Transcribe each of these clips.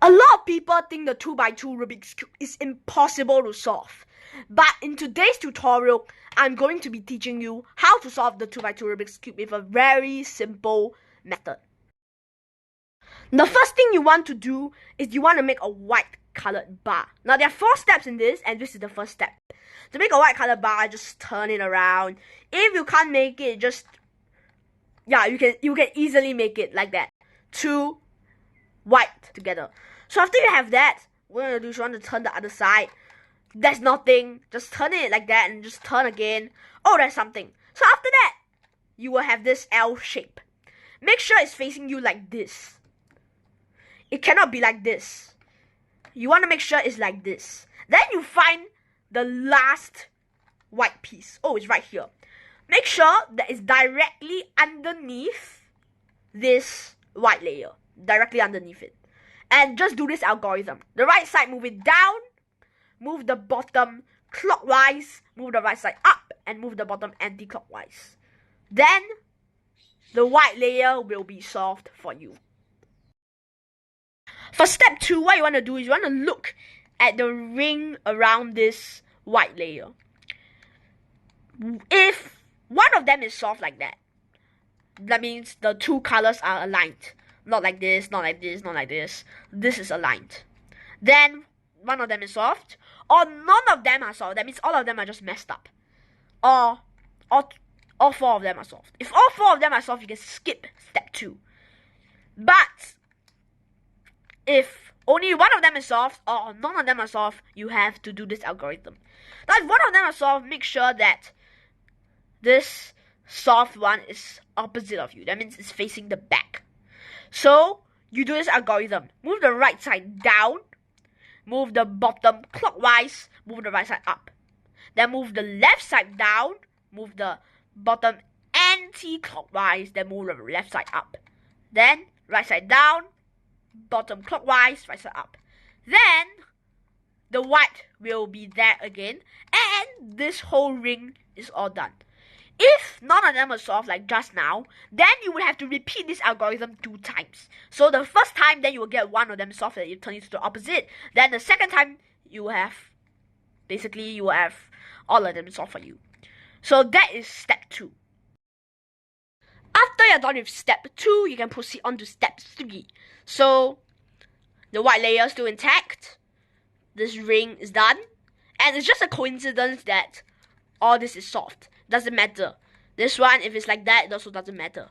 A lot of people think the 2x2 Rubik's Cube is impossible to solve. But in today's tutorial, I'm going to be teaching you how to solve the 2x2 Rubik's Cube with a very simple method. The first thing you want to do is you want to make a white colored bar. Now there are 4 steps in this, and this is the first step. To make a white colored bar, just turn it around. If you can't make it, just you can easily make it like that. 2 white together. So after you have that, what you're gonna do is you want to turn the other side. There's nothing. Just turn it like that and just turn again. Oh, there's something. So after that, you will have this L shape. Make sure it's facing you like this. It cannot be like this. You want to make sure it's like this. Then you find the last white piece. Oh, it's right here. Make sure that it's directly underneath this white layer. Directly underneath it. And just do this algorithm. The right side, move it down. Move the bottom clockwise. Move the right side up. And move the bottom anti-clockwise. Then, the white layer will be solved for you. For step 2, what you want to do is you want to look at the ring around this white layer. If one of them is solved like that, that means the 2 colors are aligned. Not like this, not like this, not like this. This is aligned. Then, one of them is solved. Or none of them are solved. That means all of them are just messed up. Or all 4 of them are solved. If all 4 of them are solved, you can skip step 2. But if only one of them is solved or none of them are solved, you have to do this algorithm. Now, if one of them are solved, make sure that this solved one is opposite of you. That means it's facing the back. So, you do this algorithm. Move the right side down. Move the bottom clockwise. Move the right side up. Then move the left side down. Move the bottom anti-clockwise. Then move the left side up. Then, right side down. Bottom clockwise, right side up. Then, the white will be there again. And this whole ring is all done. If none of them are solved like just now, then you will have to repeat this algorithm 2 times. So the first time, then you will get one of them solved and you turn it to the opposite. Then the second time, you will have all of them solved for you. So that is step 2. After you're done with step 2, you can proceed on to step 3. So, the white layer is still intact. This ring is done. And it's just a coincidence that all this is solved. Doesn't matter. This one, if it's like that, it also doesn't matter.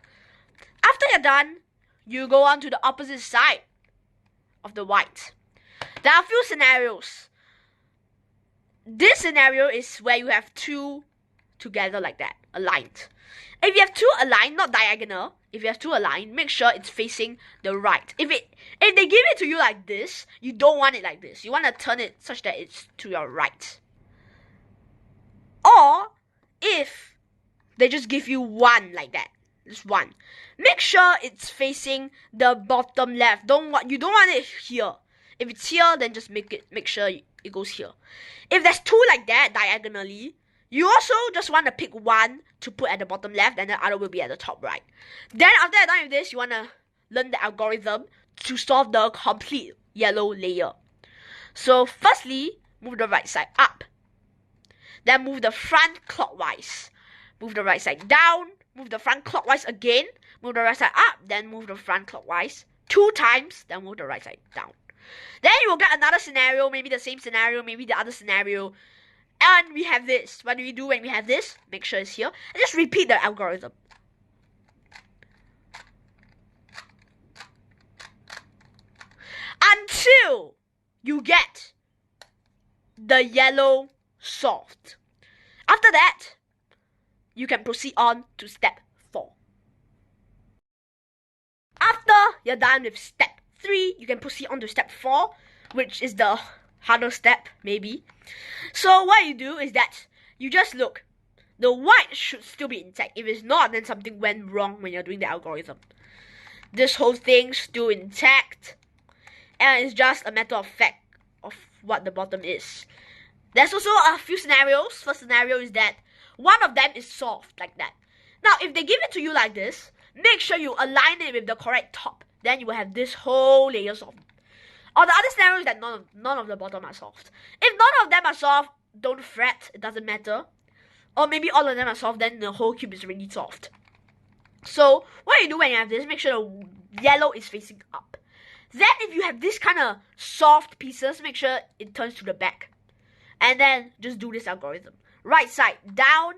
After you're done, you go on to the opposite side of the white. There are a few scenarios. This scenario is where you have 2 together like that, aligned. If you have 2 aligned, not diagonal, if you have 2 aligned, make sure it's facing the right. If they give it to you like this, you don't want it like this. You want to turn it such that it's to your right. Or, if they just give you 1 like that, just 1, make sure it's facing the bottom left. You don't want it here. If it's here, then just make sure it goes here. If there's 2 like that diagonally, you also just want to pick 1 to put at the bottom left, and the other will be at the top right. Then after you're done with this, you want to learn the algorithm to solve the complete yellow layer. So firstly, move the right side up. Then move the front clockwise. Move the right side down. Move the front clockwise again. Move the right side up. Then move the front clockwise 2 times. Then move the right side down. Then you will get another scenario. Maybe the same scenario. Maybe the other scenario. And we have this. What do we do when we have this? Make sure it's here. And just repeat the algorithm. Until you get the yellow solved. After that, you can proceed on to step 4. After you're done with step 3, you can proceed on to step 4, which is the harder step, maybe. So what you do is that you just look. The white should still be intact. If it's not, then something went wrong when you're doing the algorithm. This whole thing's still intact. And it's just a matter of fact of what the bottom is. There's also a few scenarios. First scenario is that one of them is solved like that. Now, if they give it to you like this, make sure you align it with the correct top. Then you will have this whole layer solved. Or the other scenario is that none of the bottom are solved. If none of them are solved, don't fret, it doesn't matter. Or maybe all of them are solved, then the whole cube is already solved. So what you do when you have this, make sure the yellow is facing up. Then if you have this kind of soft pieces, make sure it turns to the back. And then just do this algorithm. Right side down,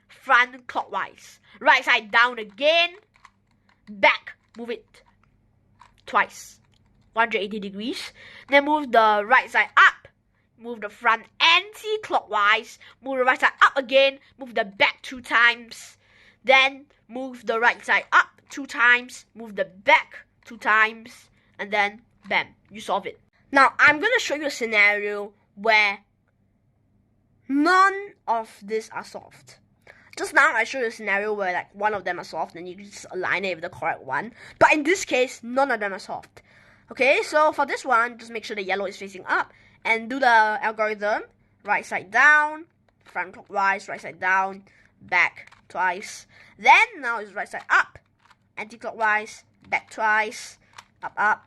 front clockwise. Right side down again, back, move it twice. 180 degrees. Then move the right side up. Move the front anti-clockwise. Move the right side up again. Move the back 2 times. Then move the right side up 2 times. Move the back 2 times. And then, bam, you solve it. Now, I'm going to show you a scenario where none of these are solved. Just now, I showed you a scenario where like one of them are solved and you just align it with the correct one. But in this case, none of them are solved. Okay, so for this one, just make sure the yellow is facing up and do the algorithm. Right side down, front clockwise, right side down, back twice. Then now it's right side up, anti-clockwise, back twice, up.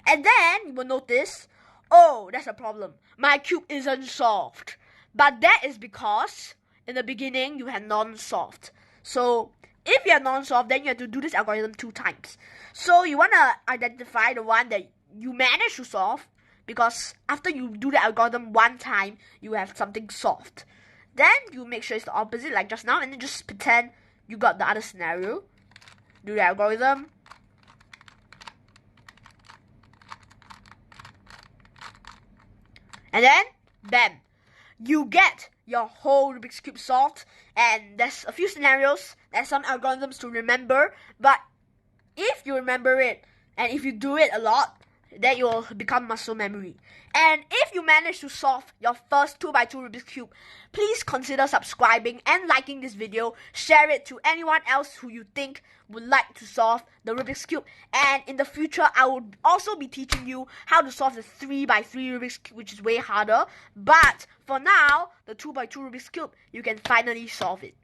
And then you will notice, oh, that's a problem. My cube isn't solved. But that is because in the beginning you had non-solved. So if you have non-solved, then you have to do this algorithm 2 times. So you want to identify the one that you managed to solve, because after you do the algorithm 1 time, you have something solved. Then you make sure it's the opposite like just now, and then just pretend you got the other scenario. Do the algorithm. And then, bam, you get your whole Rubik's Cube solved. And there's a few scenarios, there's some algorithms to remember, but if you remember it, and if you do it a lot, then you'll become muscle memory. And if you manage to solve your first 2x2 Rubik's Cube, please consider subscribing and liking this video. Share it to anyone else who you think would like to solve the Rubik's Cube. And in the future, I will also be teaching you how to solve the 3x3 Rubik's Cube, which is way harder. But for now, the 2x2 Rubik's Cube, you can finally solve it.